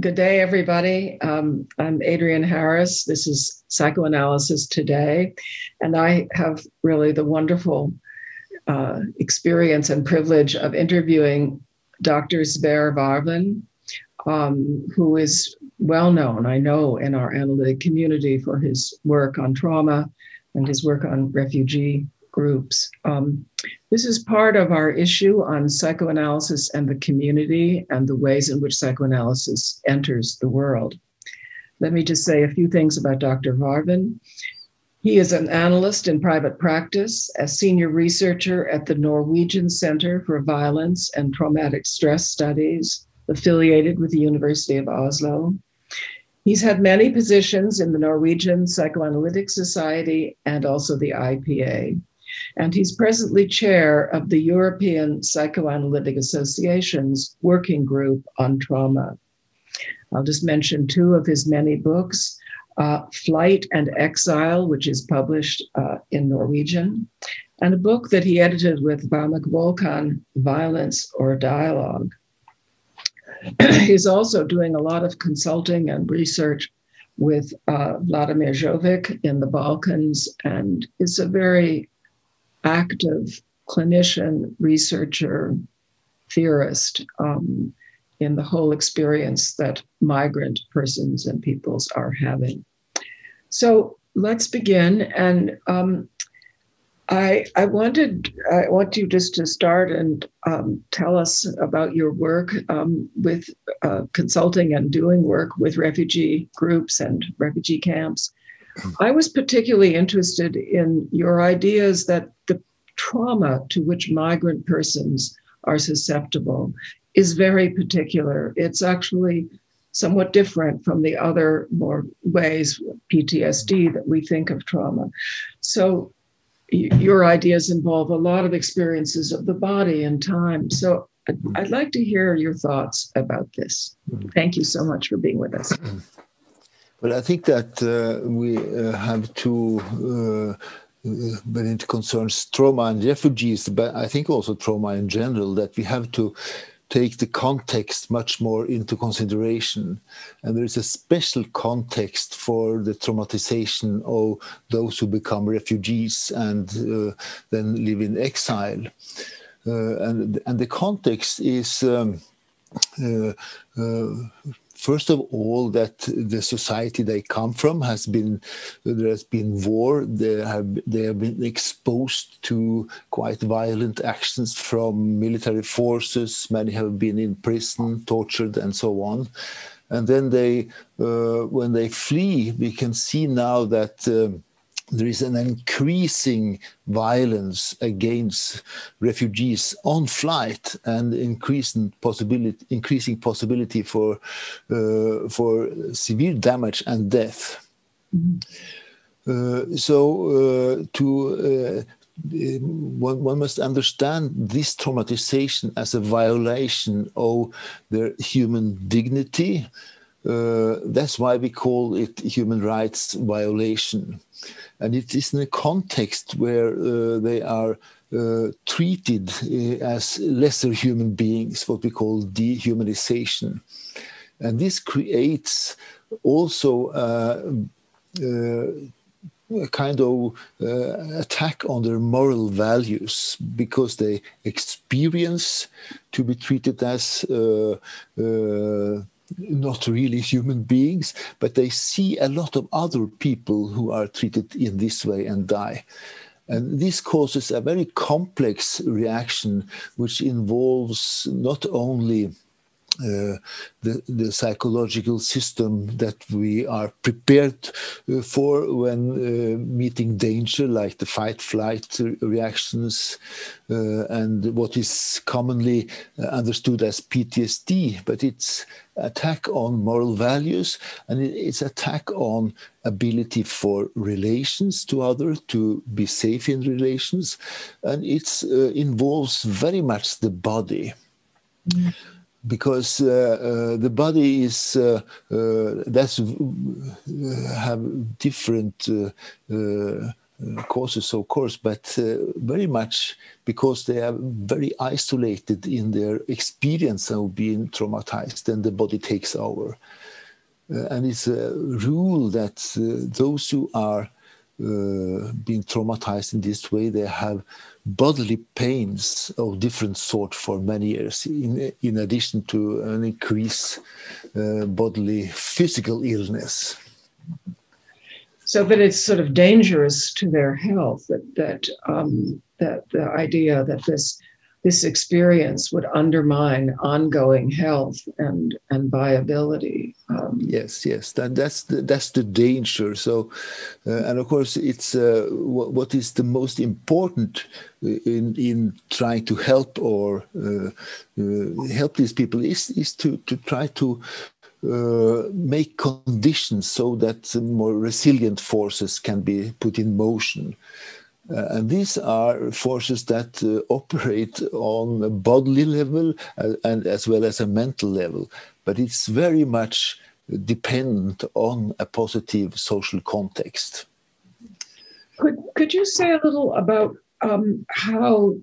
good day, everybody. I'm Adrienne Harris. This is Psychoanalysis Today, and I have really the wonderful experience and privilege of interviewing Dr. Sverre Varvin, who is well known, I know, in our analytic community for his work on trauma and his work on refugee groups. This is part of our issue on psychoanalysis and the community and the ways in which psychoanalysis enters the world. Let me just say a few things about Dr. Varvin. He is an analyst in private practice, a senior researcher at the Norwegian Center for Violence and Traumatic Stress Studies, affiliated with the University of Oslo. He's had many positions in the Norwegian Psychoanalytic Society and also the IPA. And he's presently chair of the European Psychoanalytic Association's working group on trauma. I'll just mention two of his many books, Flight and Exile, which is published in Norwegian, and a book that he edited with Bamuk Volkan, Violence or Dialogue. He's also doing a lot of consulting and research with Vladimir Jovic in the Balkans, and is a very active clinician, researcher, theorist in the whole experience that migrant persons and peoples are having. So let's begin. And I want you just to start and tell us about your work with consulting and doing work with refugee groups and refugee camps. I was particularly interested in your ideas that the trauma to which migrant persons are susceptible is very particular. It's actually somewhat different from the other more ways, PTSD, that we think of trauma. So your ideas involve a lot of experiences of the body and time. So I'd like to hear your thoughts about this. Thank you so much for being with us. Well, I think that we have to, when it concerns trauma and refugees, but I think also trauma in general, that we have to take the context much more into consideration. And there is a special context for the traumatization of those who become refugees and then live in exile. And the context is, first of all, that the society they come from there has been war. They have been exposed to quite violent actions from military forces. Many have been in prison, tortured, and so on. And then when they flee, we can see now that there is an increasing violence against refugees on flight and increasing possibility for severe damage and death. Mm-hmm. One must understand this traumatization as a violation of their human dignity. That's why we call it human rights violation. And it is in a context where they are treated as lesser human beings, what we call dehumanization. And this creates also a kind of attack on their moral values, because they experience to be treated as not really human beings, but they see a lot of other people who are treated in this way and die. And this causes a very complex reaction, which involves not only the psychological system that we are prepared for when meeting danger, like the fight-flight reactions and what is commonly understood as PTSD, but it's attack on moral values, and it's attack on ability for relations to others, to be safe in relations, and it involves very much the body. Mm. Because the body is have different causes, of course, but very much because they are very isolated in their experience of being traumatized, and the body takes over. And it's a rule that those who are being traumatized in this way, they have bodily pains of different sort for many years, in addition to an increased bodily physical illness. So that it's sort of dangerous to their health, that the idea that this experience would undermine ongoing health and viability. Yes, that's the danger. So, and of course, it's what is the most important in trying to help or help these people is to try to make conditions so that more resilient forces can be put in motion. And these are forces that operate on a bodily level and as well as a mental level. But it's very much dependent on a positive social context. Could you say a little about how,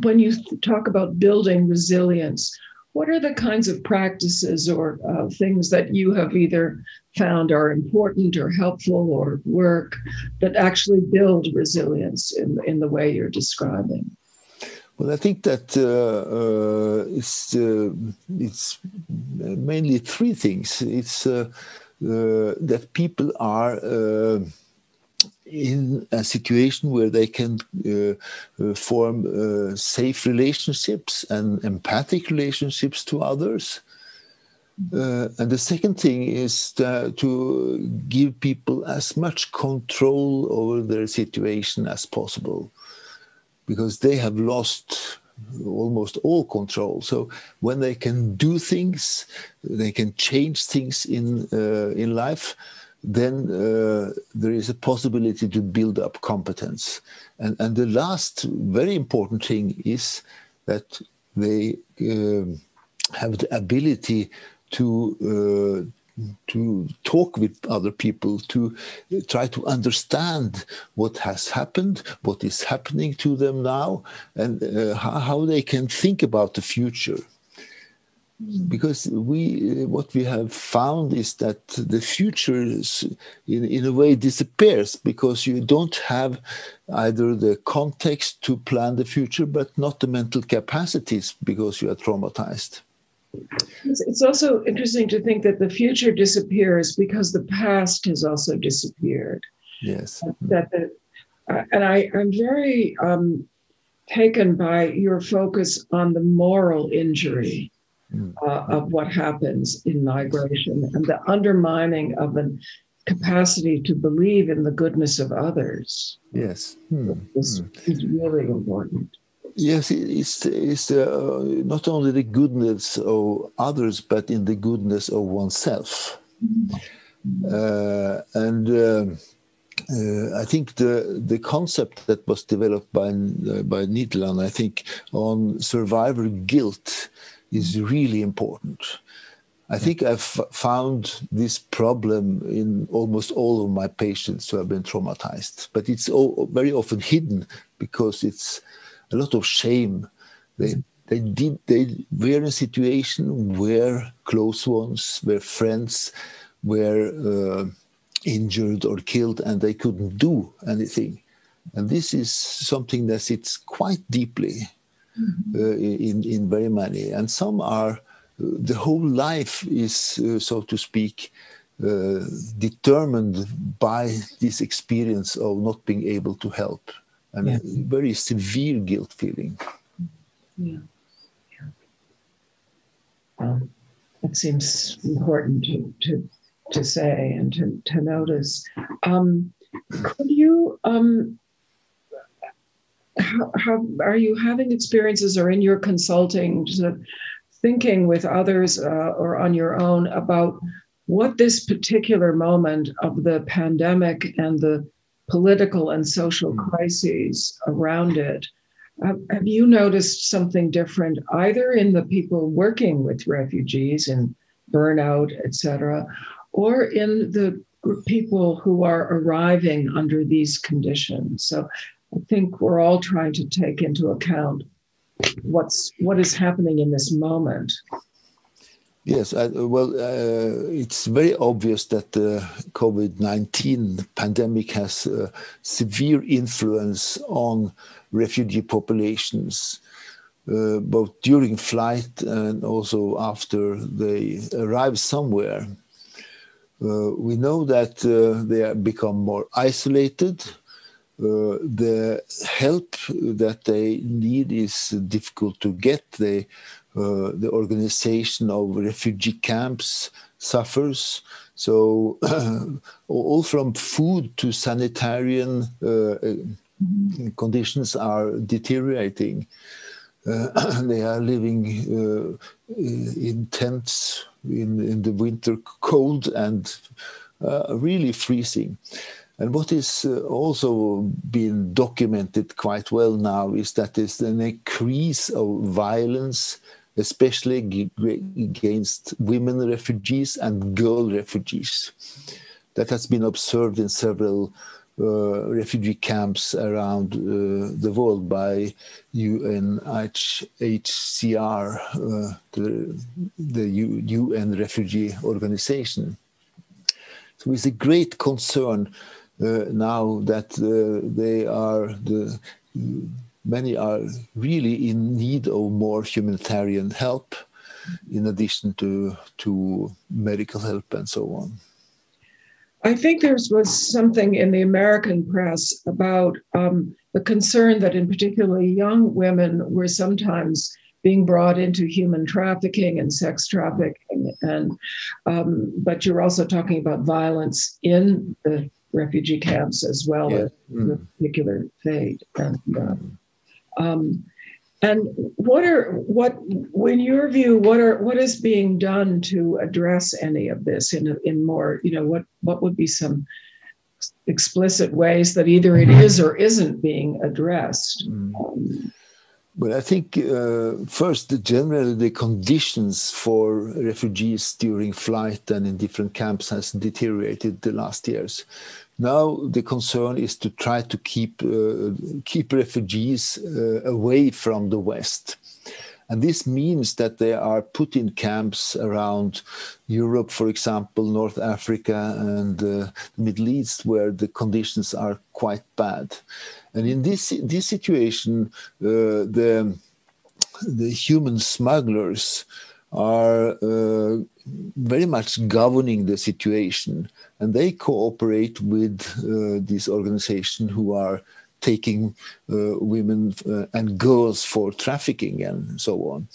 when you talk about building resilience, what are the kinds of practices or things that you have either found are important or helpful or work that actually build resilience in the way you're describing? Well, I think that it's mainly three things. It's that people are in a situation where they can form safe relationships and empathic relationships to others. And the second thing is to give people as much control over their situation as possible, because they have lost almost all control. So when they can do things, they can change things in life, then there is a possibility to build up competence. And the last very important thing is that they have the ability to talk with other people, to try to understand what has happened, what is happening to them now, and how they can think about the future. Because what we have found is that the future in a way disappears because you don't have either the context to plan the future, but not the mental capacities because you are traumatized. It's also interesting to think that the future disappears because the past has also disappeared. Yes. And I'm very taken by your focus on the moral injury of what happens in migration and the undermining of a capacity to believe in the goodness of others. Yes. Is really important. Yes, it's not only the goodness of others, but in the goodness of oneself. I think the concept that was developed by Nederland, I think, on survivor guilt is really important. I think I've found this problem in almost all of my patients who have been traumatized, but it's very often hidden because it's a lot of shame. They were in a situation where close ones, where friends were injured or killed, and they couldn't do anything. And this is something that sits quite deeply in very many. And some are, the whole life is, so to speak, determined by this experience of not being able to help. And a very severe guilt feeling. That seems important to say and to notice. Could you, how are you having experiences or in your consulting, sort of thinking with others or on your own about what this particular moment of the pandemic and the political and social crises around it, have you noticed something different either in the people working with refugees and burnout, et cetera, or in the people who are arriving under these conditions. So I think we're all trying to take into account what is happening in this moment. Yes, it's very obvious that the COVID-19 pandemic has a severe influence on refugee populations, both during flight and also after they arrive somewhere. We know that they have become more isolated. The help that they need is difficult to get. The organization of refugee camps suffers. So all from food to sanitarian conditions are deteriorating. They are living in tents in the winter cold and really freezing. And what is also been documented quite well now is that there's an increase of violence, especially against women refugees and girl refugees. That has been observed in several refugee camps around the world by UNHCR, the UN Refugee Organization. So it's a great concern now that many are really in need of more humanitarian help, in addition to medical help and so on. I think there was something in the American press about the concern that in particularly young women were sometimes being brought into human trafficking and sex trafficking, and but you're also talking about violence in the refugee camps as well as the particular fate. And in your view, what is being done to address any of this in more, what would be some explicit ways that either it is or isn't being addressed? Well, I think first, generally, the conditions for refugees during flight and in different camps has deteriorated the last years. Now the concern is to try to keep refugees away from the West. And this means that they are put in camps around Europe, for example, North Africa and the Middle East, where the conditions are quite bad. And in this situation, the human smugglers are very much governing the situation, and they cooperate with this organization who are taking women and girls for trafficking and so on.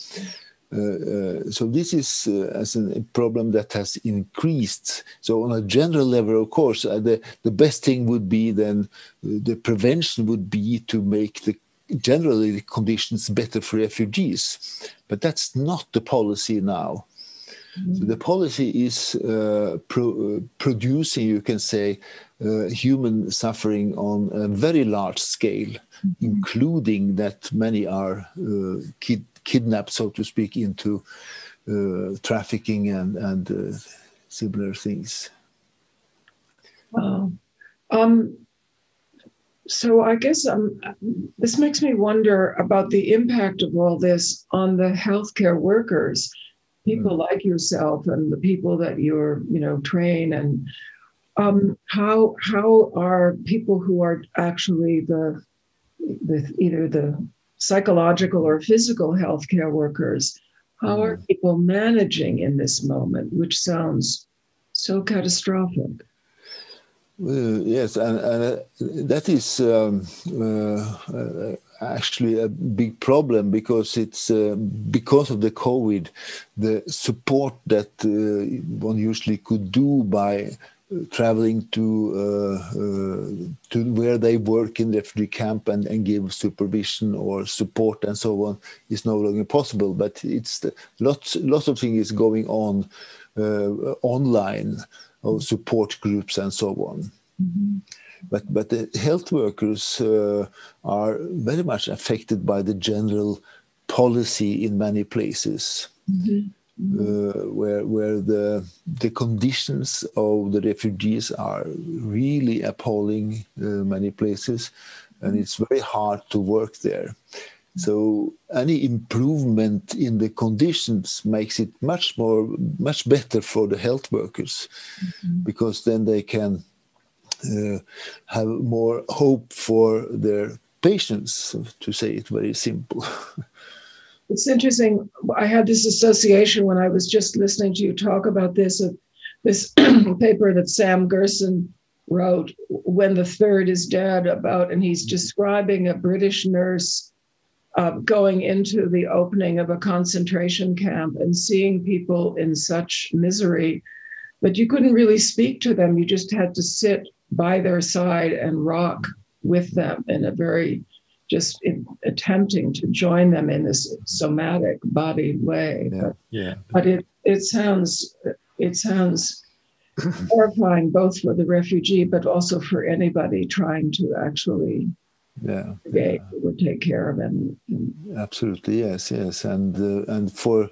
So this is a problem that has increased. So on a general level, of course, the best thing would be then the prevention would be to make generally the conditions better for refugees. But that's not the policy now. So the policy is producing, you can say, human suffering on a very large scale, including that many are kidnapped, so to speak, into trafficking and similar things. Wow. So I guess this makes me wonder about the impact of all this on the healthcare workers, people like yourself and the people that you're, train, and how are people who are actually the either the psychological or physical healthcare workers, how are people managing in this moment, which sounds so catastrophic? Yes, and that is actually a big problem, because it's because of the COVID, the support that one usually could do by traveling to where they work in the refugee camp and give supervision or support and so on is no longer possible. But it's lots of things going on online, or support groups and so on. But the health workers are very much affected by the general policy in many places. where the conditions of the refugees are really appalling many places, and it's very hard to work there. So any improvement in the conditions makes it much better for the health workers, because then they can have more hope for their patients, to say it very simple. It's interesting. I had this association when I was just listening to you talk about this paper that Sam Gerson wrote, When the Third is Dead, and he's describing a British nurse going into the opening of a concentration camp and seeing people in such misery, but you couldn't really speak to them. You just had to sit by their side and rock with them in a very attempting to join them in this somatic bodied way. But it sounds horrifying, both for the refugee, but also for anybody trying to actually would take care of them. Absolutely, yes, and for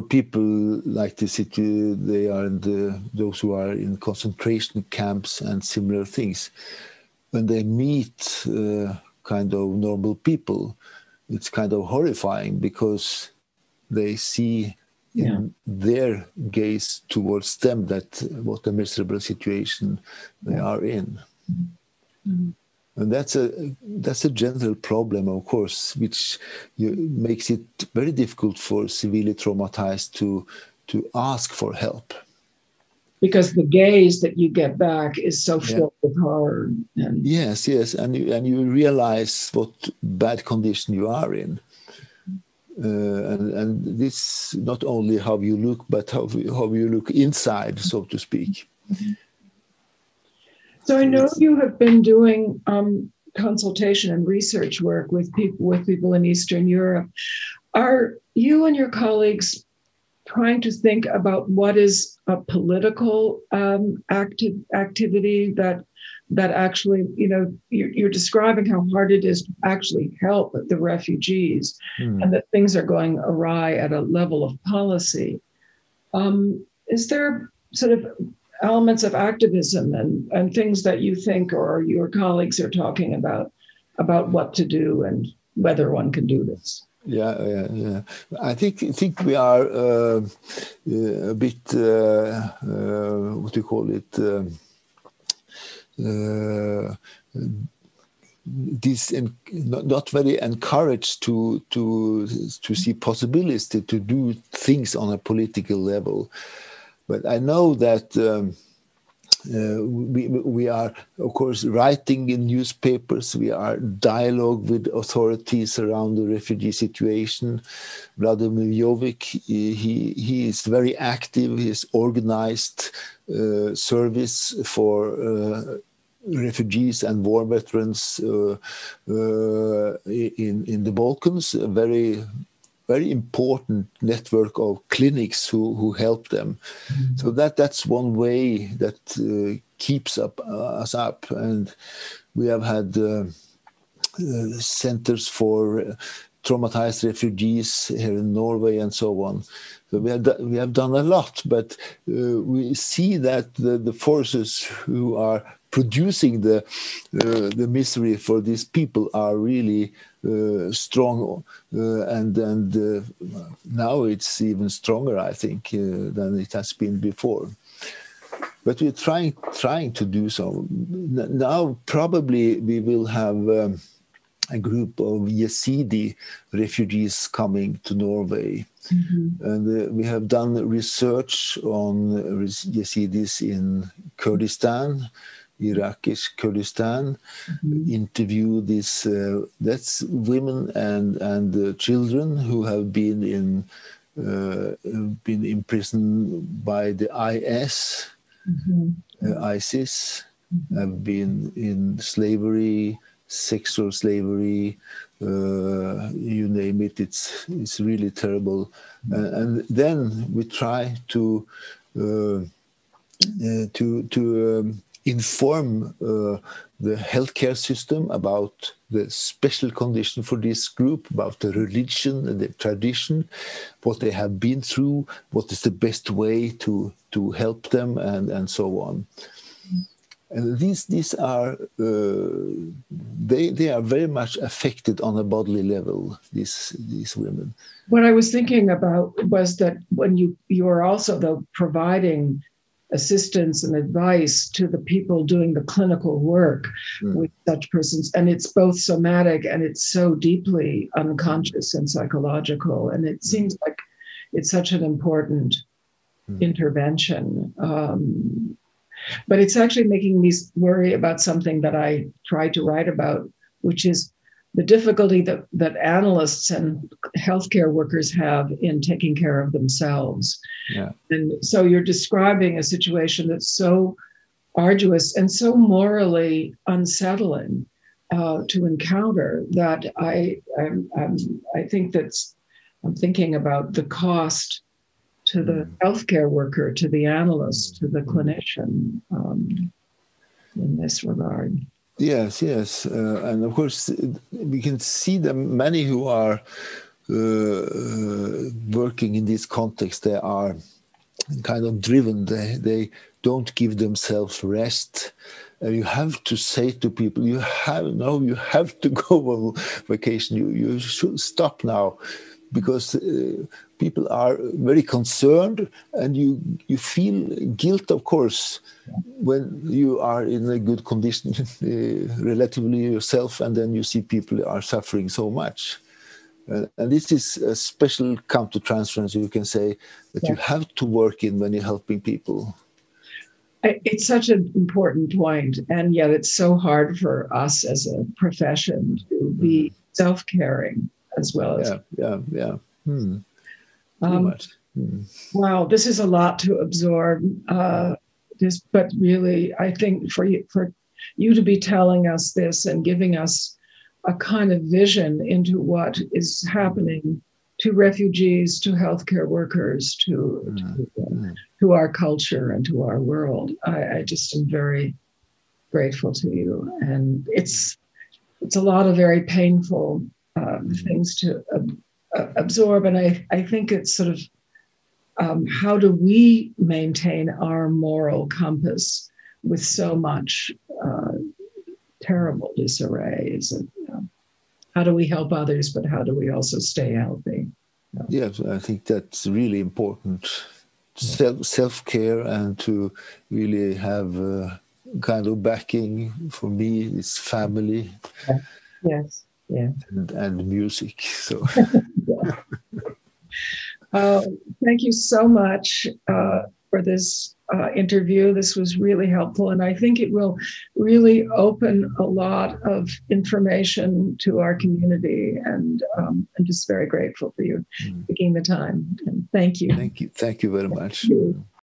people like this, they are those who are in concentration camps and similar things. When they meet kind of normal people, it's kind of horrifying, because they see in their gaze towards them that what a miserable situation they are in. And that's a general problem, of course, which makes it very difficult for severely traumatized to ask for help. Because the gaze that you get back is so full of horror. Yes, and you realize what bad condition you are in. And this not only how you look, but how you look inside, so to speak. So I know you have been doing consultation and research work with people in Eastern Europe. Are you and your colleagues trying to think about what is a political activity that actually, you're describing how hard it is to actually help the refugees, and that things are going awry at a level of policy. Is there sort of elements of activism and things that you think or your colleagues are talking about what to do and whether one can do this? Yeah. I think we are a bit what do you call it? Not very encouraged to see possibilities to do things on a political level. But I know that we are, of course, writing in newspapers. We are dialogue with authorities around the refugee situation. Vladimir Jovic, he is very active. He has organized service for refugees and war veterans in the Balkans. A very important network of clinics who help them. So that's one way that keeps us up. And we have had centers for traumatized refugees here in Norway and so on. So we have done a lot, but we see that the forces who are producing the misery for these people are really strong, and now it's even stronger, I think, than it has been before. But we're trying to do so. Now probably we will have a group of Yazidi refugees coming to Norway. And we have done research on Yazidis in Kurdistan, Iraqi Kurdistan, interview these that's women and children who have been imprisoned by the IS, ISIS, have been in slavery, sexual slavery, you name it. It's really terrible. And then we try to inform the healthcare system about the special condition for this group, about the religion and the tradition, what they have been through, what is the best way to help them, and so on. And these are they are very much affected on a bodily level, these women. What I was thinking about was that when you are also, though, providing assistance and advice to the people doing the clinical work with such persons, and it's both somatic and it's so deeply unconscious and psychological, and it seems like it's such an important intervention. But it's actually making me worry about something that I tried to write about, which is the difficulty that analysts and healthcare workers have in taking care of themselves. Yeah. And so you're describing a situation that's so arduous and so morally unsettling to encounter that I think I'm thinking about the cost to the healthcare worker, to the analyst, to the clinician in this regard. Yes, and of course we can see that many who are working in this context, they are kind of driven. They don't give themselves rest. You have to say to people, you have to go on vacation. You should stop now, because people are very concerned, and you feel guilt, of course, when you are in a good condition relatively yourself, and then you see people are suffering so much. And this is a special countertransference, you can say, that you have to work in when you're helping people. It's such an important point, and yet it's so hard for us as a profession to be self-caring as well as much. Wow, this is a lot to absorb. But really, I think for you to be telling us this and giving us a kind of vision into what is happening to refugees, to healthcare workers, to our culture and to our world, I just am very grateful to you. And it's a lot of very painful things to absorb. And I think it's sort of how do we maintain our moral compass with so much terrible disarray? Is it, how do we help others, but how do we also stay healthy? Yes, I think that's really important. Self-care, and to really have kind of backing. For me, it's family. Yes. Yeah. And music. So. Thank you so much for this interview. This was really helpful, and I think it will really open a lot of information to our community. And I'm just very grateful for you taking the time. And thank you. Thank you very much.